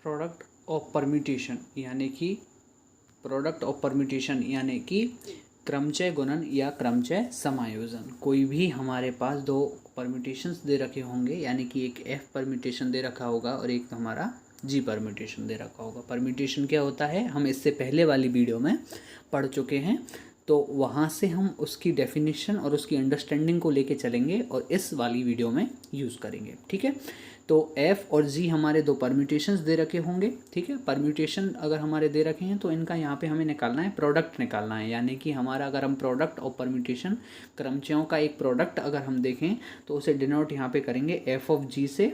Product of permutation यानी कि क्रमचय गुणन या क्रमचय समायोजन। कोई भी हमारे पास दो परम्यूटेशंस दे रखे होंगे, यानी कि एक एफ परम्यूटेशन दे रखा होगा और एक हमारा जी परम्यूटेशन दे रखा होगा। परम्यूटेशन क्या होता है हम इससे पहले वाली वीडियो में पढ़ चुके हैं, तो वहाँ से हम उसकी डेफिनेशन और उसकी अंडरस्टैंडिंग को लेके चलेंगे और इस वाली वीडियो में यूज़ करेंगे। ठीक है, तो एफ और जी हमारे दो परम्यूटेशंस दे रखे होंगे। ठीक है, परम्यूटेशन अगर हमारे दे रखे हैं तो इनका यहाँ पे हमें निकालना है, प्रोडक्ट निकालना है। यानी कि हमारा अगर हम प्रोडक्ट और परम्यूटेशन क्रमचयों का एक प्रोडक्ट अगर हम देखें तो उसे डिनोट यहाँ पे करेंगे एफ ऑफ जी से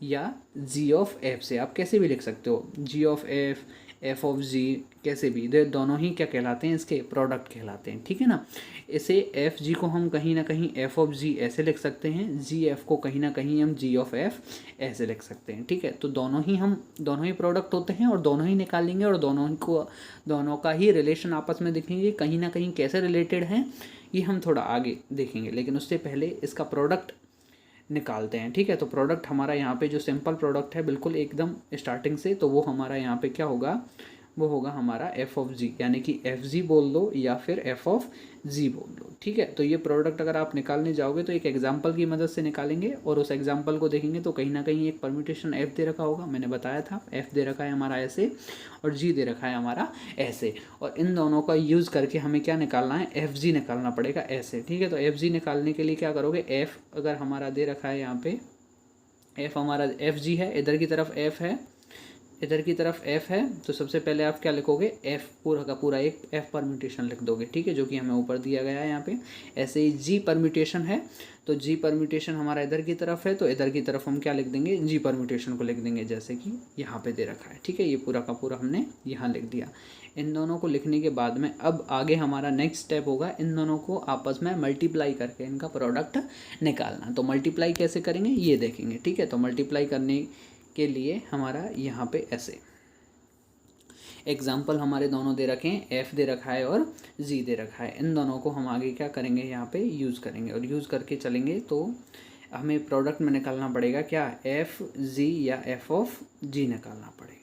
या जी ऑफ एफ से। आप कैसे भी लिख सकते हो, जी ऑफ एफ, एफ ऑफ जी, कैसे भी, दे दोनों ही क्या कहलाते हैं, इसके प्रोडक्ट कहलाते हैं। ठीक है ना, इसे एफ जी को हम कहीं ना कहीं एफ ऑफ जी ऐसे लिख सकते हैं, जी एफ को कहीं ना कहीं हम जी ऑफ एफ ऐसे लिख सकते हैं। ठीक है, तो दोनों ही प्रोडक्ट होते हैं और दोनों ही निकालेंगे और दोनों का ही रिलेशन आपस में देखेंगे कहीं ना कहीं कैसे रिलेटेड हैं, ये हम थोड़ा आगे देखेंगे। लेकिन उससे पहले इसका प्रोडक्ट निकालते हैं। ठीक है, तो प्रोडक्ट हमारा यहाँ पे जो सिंपल प्रोडक्ट है बिल्कुल एकदम स्टार्टिंग से, तो वो हमारा यहाँ पे क्या होगा, वो होगा हमारा एफ ऑफ जी, यानी कि एफ जी बोल दो या फिर एफ ऑफ जी बोल दो। ठीक है, तो ये प्रोडक्ट अगर आप निकालने जाओगे तो एक एग्जांपल की मदद से निकालेंगे और उस एग्जांपल को देखेंगे तो कहीं ना कहीं एक परम्यूटेशन एफ दे रखा होगा। मैंने बताया था एफ दे रखा है हमारा ऐसे और जी दे रखा है हमारा ऐसे, और इन दोनों का यूज़ करके हमें क्या निकालना है, एफ जी निकालना पड़ेगा ऐसे। ठीक है, तो एफ जी निकालने के लिए क्या करोगे, एफ अगर हमारा दे रखा है यहाँ पे, एफ हमारा एफ जी है, इधर की तरफ एफ है, इधर की तरफ एफ है, तो सबसे पहले आप क्या लिखोगे, एफ पूरा का पूरा एक एफ परम्यूटेशन लिख दोगे। ठीक है, जो कि हमें ऊपर दिया गया है यहाँ पे। ऐसे ही जी परम्यूटेशन है, तो जी परम्यूटेशन हमारा इधर की तरफ है, तो इधर की तरफ हम क्या लिख देंगे, जी परम्यूटेशन को लिख देंगे जैसे कि यहाँ पे दे रखा है। ठीक है, ये पूरा का पूरा हमने यहाँ लिख दिया। इन दोनों को लिखने के बाद में अब आगे हमारा नेक्स्ट स्टेप होगा इन दोनों को आपस में मल्टीप्लाई करके इनका प्रोडक्ट निकालना। तो मल्टीप्लाई कैसे करेंगे ये देखेंगे। ठीक है, तो मल्टीप्लाई करने के लिए हमारा यहाँ पे ऐसे एग्जाम्पल हमारे दोनों दे रखे हैं, एफ दे रखा है और जी दे रखा है। इन दोनों को हम आगे क्या करेंगे, यहाँ पे यूज़ करेंगे और यूज़ करके चलेंगे तो हमें प्रोडक्ट में निकालना पड़ेगा क्या, एफ जी या एफ ऑफ जी निकालना पड़ेगा।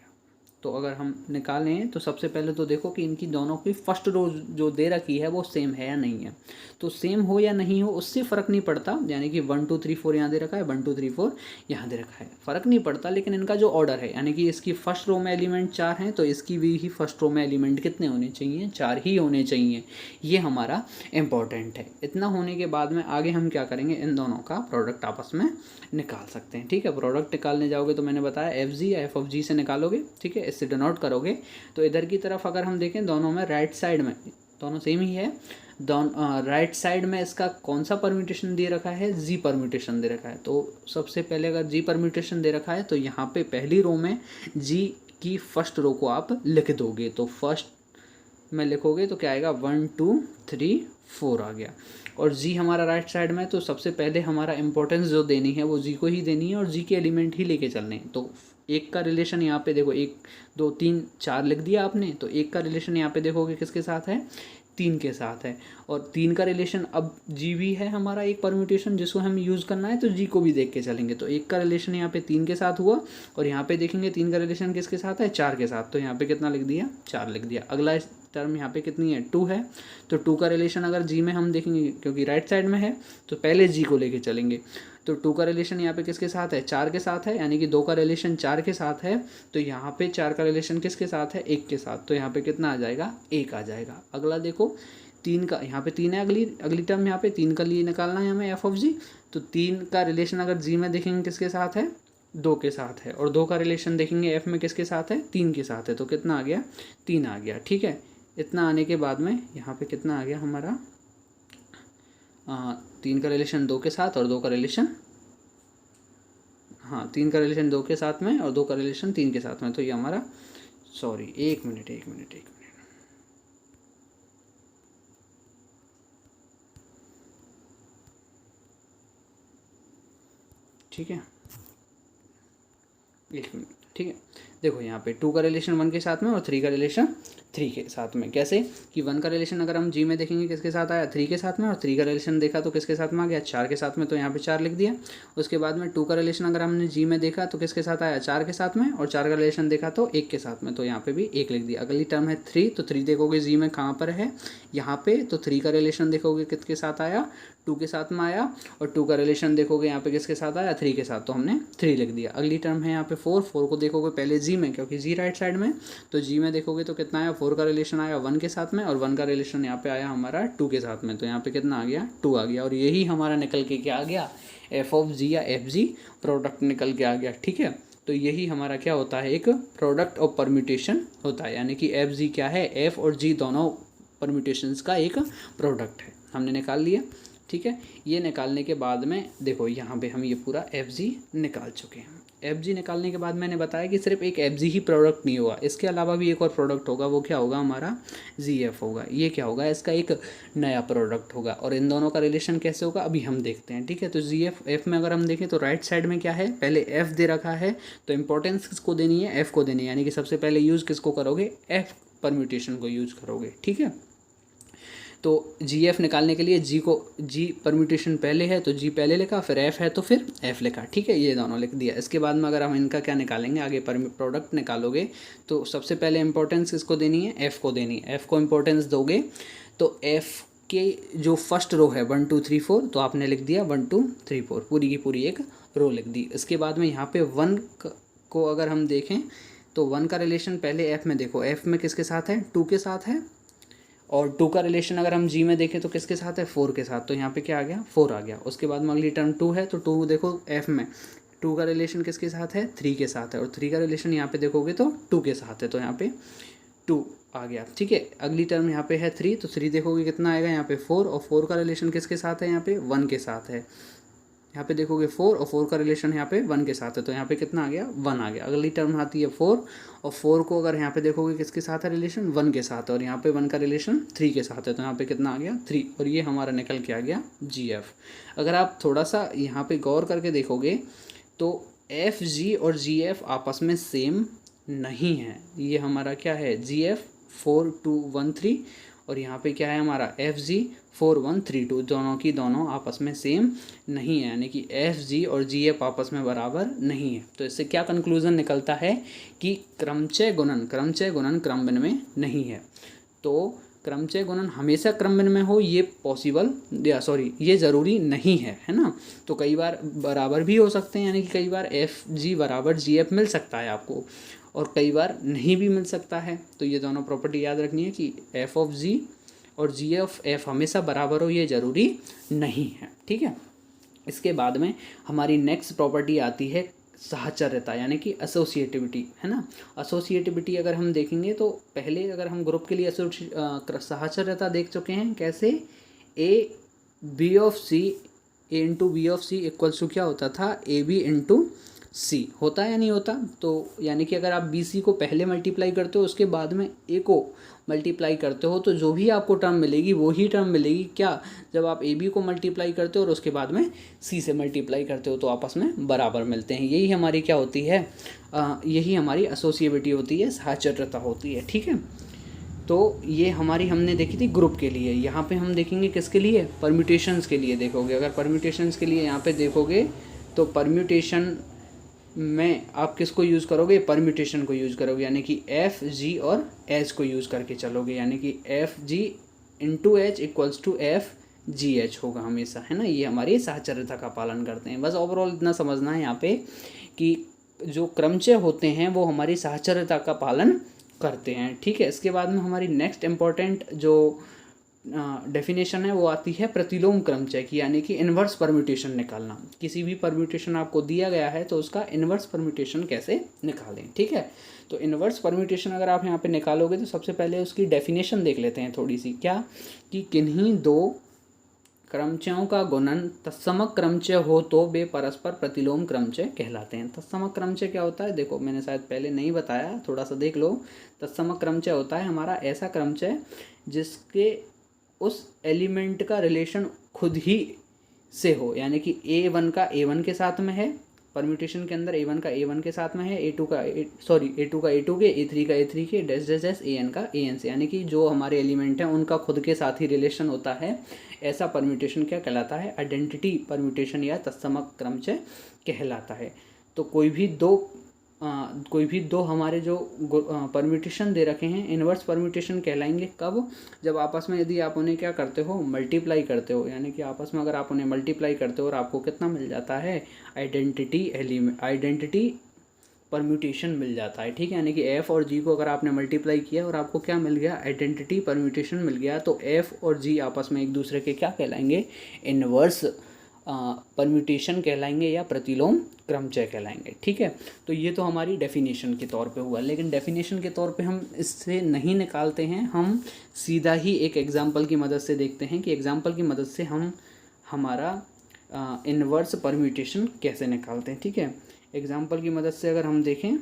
तो अगर हम निकालें तो सबसे पहले तो देखो कि इनकी दोनों की फर्स्ट रो जो दे रखी है वो सेम है या नहीं है। तो सेम हो या नहीं हो उससे फ़र्क नहीं पड़ता, यानी कि 1 2 3 4 यहाँ दे रखा है, 1 2 3 4 यहाँ दे रखा है, फ़र्क नहीं पड़ता। लेकिन इनका जो ऑर्डर है, यानी कि इसकी फर्स्ट रो में एलिमेंट 4 हैं तो इसकी भी ही फर्स्ट रो में एलिमेंट कितने होने चाहिए, 4 ही होने चाहिए। ये हमारा इंपॉर्टेंट है। इतना होने के बाद में आगे हम क्या करेंगे, इन दोनों का प्रोडक्ट आपस में निकाल सकते हैं। ठीक है, प्रोडक्ट निकालने जाओगे तो मैंने बताया एफ जी या एफ ऑफ जी से निकालोगे। ठीक है, इससे डिनोट करोगे तो इधर की तरफ अगर हम देखें दोनों में राइट साइड में दोनों सेम ही है, राइट साइड में इसका कौन सा परम्यूटेशन दे रखा है, जी परम्यूटेशन दे रखा है। तो सबसे पहले अगर जी परम्यूटेशन दे रखा है तो यहाँ पे पहली रो में जी की फर्स्ट रो को आप लिख दोगे, तो फर्स्ट में लिखोगे तो क्या आएगा, 1 2 3 4 आ गया। और जी हमारा राइट साइड में, तो सबसे पहले हमारा इंपॉर्टेंस जो देनी है वो जी को ही देनी है और जी के एलिमेंट ही लेके चलने हैं। तो एक का रिलेशन यहाँ पे देखो, 1 2 3 4 लिख दिया आपने, तो एक का रिलेशन यहाँ पे देखोगे किसके साथ है, 3 के साथ है। और 3 का रिलेशन अब जी भी है हमारा एक परम्यूटेशन जिसको हम यूज़ करना है, तो जी को भी देख के चलेंगे। तो एक का रिलेशन यहाँ पे 3 के साथ हुआ और यहाँ पे देखेंगे 3 का रिलेशन किसके साथ है, 4 के साथ। तो यहाँ पे कितना लिख दिया, 4 लिख दिया। अगला टर्म यहाँ पे कितनी है, 2 है, तो 2 का रिलेशन अगर जी में हम देखेंगे क्योंकि राइट साइड में है तो पहले जी को लेके चलेंगे। तो 2 का रिलेशन यहाँ पे किसके साथ है, 4 के साथ है, यानी कि 2 का रिलेशन 4 के साथ है। तो यहाँ पे 4 का रिलेशन किसके साथ है, 1 के साथ। तो यहाँ पे कितना आ जाएगा, 1 आ जाएगा। अगला देखो 3 का, यहाँ पे 3 है, अगली टर्म यहाँ पे 3 का लिए निकालना है हमें एफ ऑफ जी। तो 3 का रिलेशन अगर जी में देखेंगे किसके साथ है, 2 के साथ है, और 2 का रिलेशन देखेंगे एफ में किसके साथ है, 3 के साथ है। तो कितना आ गया, 3 आ गया। ठीक है, इतना आने के बाद में यहाँ पे कितना आ गया हमारा, 3 का रिलेशन 2 के साथ और 2 का रिलेशन, हाँ 3 का रिलेशन 2 के साथ में और 2 का रिलेशन 3 के साथ में। तो ये हमारा, सॉरी एक मिनट, ठीक है, 1 मिनट। ठीक है, देखो यहाँ पे 2 का रिलेशन 1 के साथ में और 3 का रिलेशन 3 के साथ में। कैसे कि 1 का रिलेशन अगर हम जी में देखेंगे किसके साथ आया, 3 के साथ में, और 3 का रिलेशन देखा तो किसके साथ में आ गया, 4 के साथ में, तो यहाँ पे 4 लिख दिया। उसके बाद में 2 का रिलेशन अगर हमने जी में देखा तो किसके साथ आया, 4 के साथ में, और 4 का रिलेशन देखा तो 1 के साथ में, तो यहाँ पे भी 1 लिख दिया। अगली टर्म है 3, तो 3 देखोगे जी में कहाँ पर है, यहाँ पे, तो 3 का रिलेशन देखोगे किसके साथ आया, 2 के साथ में आया, और 2 का रिलेशन देखोगे यहाँ पे किसके साथ आया, 3 के साथ, तो हमने 3 लिख दिया। अगली टर्म है यहाँ पे 4, 4 को देखोगे पहले जी में, क्योंकि जी राइट साइड में, तो जी में देखोगे तो कितना आया, 4 का रिलेशन आया 1 के साथ में, और 1 का रिलेशन यहाँ पे आया हमारा 2 के साथ में, तो यहाँ पे कितना आ गया, 2 आ गया। और यही हमारा निकल के क्या आ गया, एफ ऑफ जी या एफ जी प्रोडक्ट निकल के आ गया। ठीक है, तो यही हमारा क्या होता है, एक प्रोडक्ट ऑफ परम्यूटेशन होता है, यानी कि एफ जी क्या है, एफ और जी दोनों परम्यूटेशंस का एक प्रोडक्ट है। हमने निकाल लिया। ठीक है, ये निकालने के बाद में देखो यहाँ पे हम ये पूरा एफ जी निकाल चुके हैं। एफ जी निकालने के बाद मैंने बताया कि सिर्फ एक एफ जी ही प्रोडक्ट नहीं होगा, इसके अलावा भी एक और प्रोडक्ट होगा, वो क्या होगा, हमारा जी एफ होगा। ये क्या होगा, इसका एक नया प्रोडक्ट होगा, और इन दोनों का रिलेशन कैसे होगा अभी हम देखते हैं। ठीक है, तो जी एफ, एफ में अगर हम देखें तो राइट साइड में क्या है, पहले एफ दे रखा है, तो इंपॉर्टेंस किसको देनी है, एफ को देनी है, यानी कि सबसे पहले यूज़ किसको करोगे, एफ परम्यूटेशन को यूज़ करोगे। ठीक है, तो जी एफ निकालने के लिए जी को, जी परम्यूटेशन पहले है तो जी पहले लिखा, फिर एफ है तो फिर एफ लिखा। ठीक है, ये दोनों लिख दिया। इसके बाद में अगर हम इनका क्या निकालेंगे, आगे प्रोडक्ट निकालोगे तो सबसे पहले इंपॉर्टेंस किसको देनी है, एफ़ को देनी है। एफ़ को इंपॉर्टेंस दोगे तो एफ़ के जो फर्स्ट रो है 1 2 3 4, तो आपने लिख दिया 1 2 3 4, पूरी की पूरी एक रो लिख दी। इसके बाद में यहाँ पे 1 को अगर हम देखें तो 1 का रिलेशन पहले एफ़ में देखो, एफ़ में किसके साथ है, 2 के साथ है, और 2 का रिलेशन अगर हम जी में देखें तो किसके साथ है, 4 के साथ, तो यहाँ पे क्या आ गया, 4 आ गया। उसके बाद में अगली टर्म 2 है, तो 2 देखो एफ में 2 का रिलेशन किसके साथ है, 3 के साथ है, और 3 का रिलेशन यहाँ पे देखोगे तो 2 के साथ है, तो यहाँ पे 2 आ गया। ठीक है, अगली टर्म यहाँ पे है 3, तो 3 देखोगे कितना आएगा, यहाँ पे 4, और 4 का रिलेशन किसके साथ है, यहाँ पे 1 के साथ है। यहाँ पे देखोगे 4, और 4 का रिलेशन यहाँ पे 1 के साथ है, तो यहाँ पे कितना आ गया, 1 आ गया। अगली टर्म आती है 4, और 4 को अगर यहाँ पे देखोगे किसके साथ है रिलेशन, 1 के साथ है, और यहाँ पे 1 का रिलेशन 3 के साथ है, तो यहाँ पे कितना आ गया, 3, और ये हमारा निकल के आ गया जी एफ। अगर आप थोड़ा सा यहाँ पे गौर करके देखोगे तो एफ जी और जी एफ आपस में सेम नहीं है। ये हमारा क्या है, जी एफ 4 2 1 3, और यहाँ पे क्या है हमारा एफ जी 4 1 3 2, दोनों की दोनों आपस में सेम नहीं है, यानी कि एफ जी और जी एफ आपस में बराबर नहीं है। तो इससे क्या कंक्लूजन निकलता है कि क्रमचय गुणन क्रमबिन में नहीं है। तो क्रमचय गुणन हमेशा क्रमबिन में हो ये पॉसिबल, या सॉरी ये ज़रूरी नहीं है, है ना। तो कई बार बराबर भी हो सकते हैं, यानी कि कई बार एफ जी बराबर जी एफ मिल सकता है आपको, और कई बार नहीं भी मिल सकता है। तो ये दोनों प्रॉपर्टी याद रखनी है कि एफ ऑफ जी और जी ऑफ एफ हमेशा बराबर हो ये ज़रूरी नहीं है। ठीक है, इसके बाद में हमारी नेक्स्ट प्रॉपर्टी आती है साहचर्यता, यानी कि एसोसिएटिविटी, है ना। एसोसिएटिविटी अगर हम देखेंगे तो पहले अगर हम ग्रुप के लिए साहचर्यता देख चुके हैं, कैसे A B of C, A into B of C equals to क्या होता था, ए बी इंटू सी, होता है या नहीं होता। तो यानी कि अगर आप बी सी को पहले मल्टीप्लाई करते हो उसके बाद में ए को मल्टीप्लाई करते हो, तो जो भी आपको टर्म मिलेगी वो ही टर्म मिलेगी क्या, जब आप ए बी को मल्टीप्लाई करते हो और उसके बाद में सी से मल्टीप्लाई करते हो, तो आपस में बराबर मिलते हैं। यही हमारी क्या होती है, यही हमारी एसोसिएबिलिटी होती है, साहचर्यता होती है। ठीक है, तो ये हमारी हमने देखी थी ग्रुप के लिए। यहाँ पे हम देखेंगे किसके लिए, परम्यूटेशंस के लिए देखोगे। अगर परम्यूटेशंस के लिए यहाँ पे देखोगे तो परम्यूटेशन में आप किसको यूज़ करोगे, परम्यूटेशन को यूज़ करोगे, यानी कि एफ जी और एच को यूज़ करके चलोगे, यानी कि F G into H equals to F G H होगा हमेशा, है ना। ये हमारी साहचर्यता का पालन करते हैं। बस ओवरऑल इतना समझना है यहाँ पे कि जो क्रमचय होते हैं वो हमारी साहचर्यता का पालन करते हैं। ठीक है, इसके बाद में हमारी नेक्स्ट इम्पॉर्टेंट जो डेफिनेशन है वो आती है प्रतिलोम क्रमचय की, यानी कि इन्वर्स परम्यूटेशन निकालना। किसी भी परम्यूटेशन आपको दिया गया है तो उसका इन्वर्स परम्यूटेशन कैसे निकालें। ठीक है, तो इन्वर्स परम्यूटेशन अगर आप यहाँ पे निकालोगे तो सबसे पहले उसकी डेफिनेशन देख लेते हैं थोड़ी सी, क्या कि किन्हीं दो क्रमचयों का गुणन तत्समक क्रमचय हो तो वे परस्पर प्रतिलोम क्रमचय कहलाते हैं। तत्समक क्रमचय क्या होता है, देखो मैंने शायद पहले नहीं बताया, थोड़ा सा देख लो। तत्समक क्रमचय होता है हमारा ऐसा क्रमचय जिसके उस एलिमेंट का रिलेशन खुद ही से हो, यानी कि A1 का A1 के साथ में है, परम्यूटेशन के अंदर A1 का A1 के साथ में है, A2 का A2 के, A3 का A3 के, डैश डैश डैश AN का AN से, यानी कि जो हमारे एलिमेंट हैं उनका खुद के साथ ही रिलेशन होता है। ऐसा परम्यूटेशन क्या कहलाता है? आइडेंटिटी परम्यूटेशन या तत्समक क्रमचय कहलाता है। तो कोई भी दो हमारे जो परम्यूटेशन दे रखे हैं इन्वर्स परम्यूटेशन कहलाएंगे। कब? जब आपस में यदि आप उन्हें क्या करते हो? मल्टीप्लाई करते हो, यानी कि आपस में अगर आप उन्हें मल्टीप्लाई करते हो और आपको कितना मिल जाता है? आइडेंटिटी परम्यूटेशन मिल जाता है। ठीक है, यानी कि एफ और जी को अगर आपने मल्टीप्लाई किया और आपको क्या मिल गया? आइडेंटिटी परम्यूटेशन मिल गया, तो एफ और जी आपस में एक दूसरे के क्या कहलाएंगे? इन्वर्स परम्यूटेशन कहलाएंगे या प्रतिलोम क्रमचय कहलाएंगे। ठीक है, तो ये तो हमारी डेफिनेशन के तौर पे हुआ, लेकिन डेफिनेशन के तौर पे हम इससे नहीं निकालते हैं, हम सीधा ही एक एग्जांपल की मदद से देखते हैं कि एग्जांपल की मदद से हम हमारा इन्वर्स परम्यूटेशन कैसे निकालते हैं। ठीक है, एग्जांपल की मदद से अगर हम देखें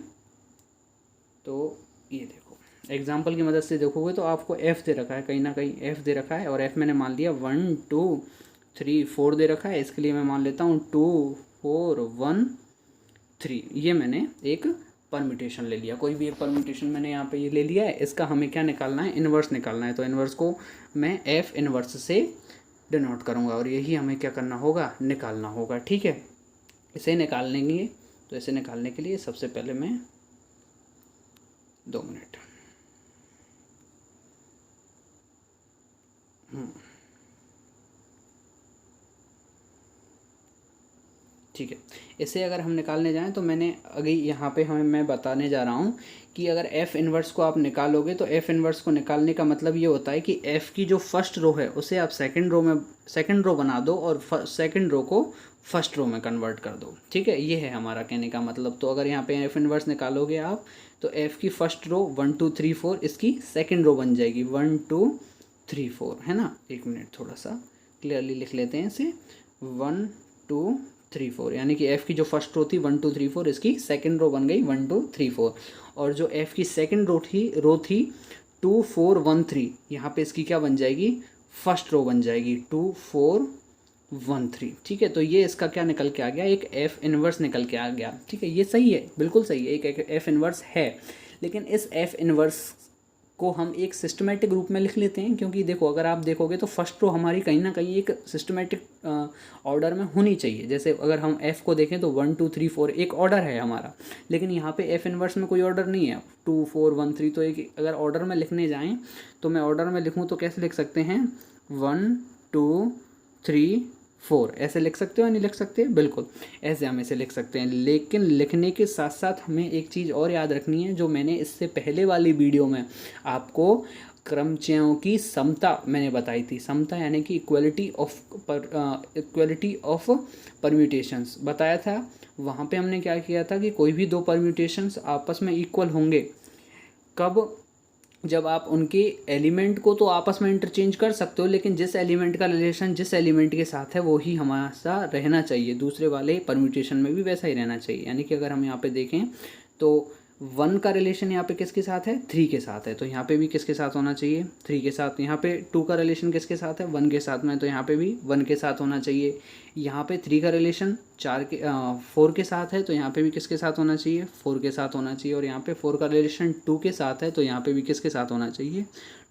तो ये देखो, एग्जांपल की मदद से देखोगे तो आपको एफ़ दे रखा है, कहीं ना कहीं एफ़ दे रखा है, और एफ़ मैंने मान लिया 1 2 3 4 दे रखा है। इसके लिए मैं मान लेता हूँ 2 4 1 3। ये मैंने एक परम्यूटेशन ले लिया, कोई भी एक परम्यूटेशन मैंने यहाँ पे ये ले लिया है। इसका हमें क्या निकालना है? इन्वर्स निकालना है। तो इन्वर्स को मैं एफ इन्वर्स से डिनोट करूँगा और यही हमें क्या करना होगा? निकालना होगा। ठीक है, इसे निकालेंगे, तो इसे निकालने के लिए सबसे पहले मैं 2 मिनट ठीक है, इसे अगर हम निकालने जाएं तो मैंने अभी यहाँ पे मैं बताने जा रहा हूँ कि अगर एफ़ इन्वर्स को आप निकालोगे तो एफ़ इन्वर्स को निकालने का मतलब ये होता है कि एफ़ की जो फर्स्ट रो है उसे आप सेकंड रो बना दो और सेकंड रो को फर्स्ट रो में कन्वर्ट कर दो। ठीक है, ये है हमारा कहने का मतलब। तो अगर यहाँ पे एफ़ इन्वर्स निकालोगे आप तो एफ़ की फर्स्ट रो 1 2 3 4 इसकी सेकेंड रो बन जाएगी 1 2 3 4, है ना। एक मिनट, थोड़ा सा क्लियरली लिख लेते हैं इसे। 1 2 3 4, यानी कि एफ़ की जो फर्स्ट रो थी 1 2 3 4 इसकी सेकंड रो बन गई 1 2 3 4, और जो एफ़ की सेकंड रो थी 2 4 1 3, यहाँ पे इसकी क्या बन जाएगी? फर्स्ट रो बन जाएगी 2 4 1 3। ठीक है, तो ये इसका क्या निकल के आ गया? एक एफ़ इन्वर्स निकल के आ गया। ठीक है, ये सही है, बिल्कुल सही है, एक एफ़ इन्वर्स है। लेकिन इस एफ़ इन्वर्स को हम एक सिस्टमेटिक रूप में लिख लेते हैं, क्योंकि देखो अगर आप देखोगे तो फर्स्ट रो हमारी कहीं ना कहीं एक सिस्टमेटिक ऑर्डर में होनी चाहिए। जैसे अगर हम एफ़ को देखें तो 1 2 3 4 एक ऑर्डर है हमारा, लेकिन यहाँ पे एफ़ इन्वर्स में कोई ऑर्डर नहीं है। 2 4 1 3, तो एक अगर ऑर्डर में लिखने जाएँ तो मैं ऑर्डर में लिखूँ तो कैसे लिख सकते हैं? 1 2 3 4 ऐसे लिख सकते हो या नहीं लिख सकते? बिल्कुल ऐसे हम इसे लिख सकते हैं। लेकिन लिखने के साथ साथ हमें एक चीज़ और याद रखनी है, जो मैंने इससे पहले वाली वीडियो में आपको क्रमचयों की समता मैंने बताई थी। समता यानी कि इक्वलिटी ऑफ परम्यूटेशंस बताया था। वहाँ पे हमने क्या किया था कि कोई भी दो परम्यूटेशंस आपस में इक्वल होंगे कब? जब आप उनके एलिमेंट को तो आपस में इंटरचेंज कर सकते हो, लेकिन जिस एलिमेंट का रिलेशन जिस एलिमेंट के साथ है वो ही हमारा रहना चाहिए, दूसरे वाले परम्यूटेशन में भी वैसा ही रहना चाहिए। यानी कि अगर हम यहाँ पे देखें तो 1 का रिलेशन यहाँ पे किसके साथ है? 3 के साथ है, तो यहाँ पे भी किसके साथ होना चाहिए? 3 के साथ। यहाँ पे 2 का रिलेशन किसके साथ है? 1 के साथ में, तो यहाँ पे भी 1 के साथ होना चाहिए। यहाँ पे 3 का रिलेशन 4 के साथ है, तो यहाँ पे भी किसके साथ होना चाहिए? 4 के साथ होना चाहिए। और यहाँ पे 4 का रिलेशन 2 के साथ है, तो यहाँ पे भी किसके साथ होना चाहिए?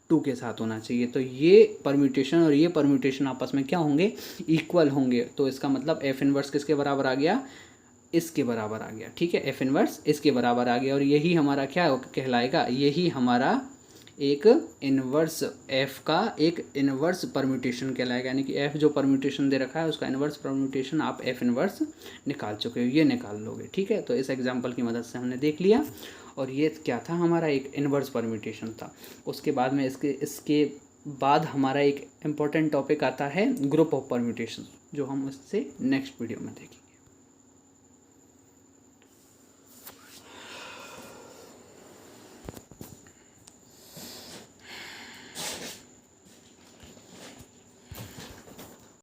2 के साथ होना चाहिए। तो ये परम्यूटेशन और ये परम्यूटेशन आपस में क्या होंगे? इक्वल होंगे। तो इसका मतलब एफ इन्वर्स किसके बराबर आ गया? इसके बराबर आ गया। ठीक है, एफ इन्वर्स इसके बराबर आ गया, और यही हमारा क्या कहलाएगा? यही हमारा एक इन्वर्स एफ का एक इन्वर्स परम्यूटेशन कहलाएगा। यानी कि एफ जो परम्यूटेशन दे रखा है उसका इन्वर्स परम्यूटेशन आप एफ इन्वर्स निकाल चुके हो, ये निकाल लोगे। ठीक है, तो इस एग्जांपल की मदद से हमने देख लिया, और ये क्या था? हमारा एक इन्वर्स परम्यूटेशन था। उसके बाद में इसके बाद हमारा एक इम्पॉर्टेंट टॉपिक आता है ग्रुप ऑफ परम्यूटेशन, जो हम उससे नेक्स्ट वीडियो में देखेंगे।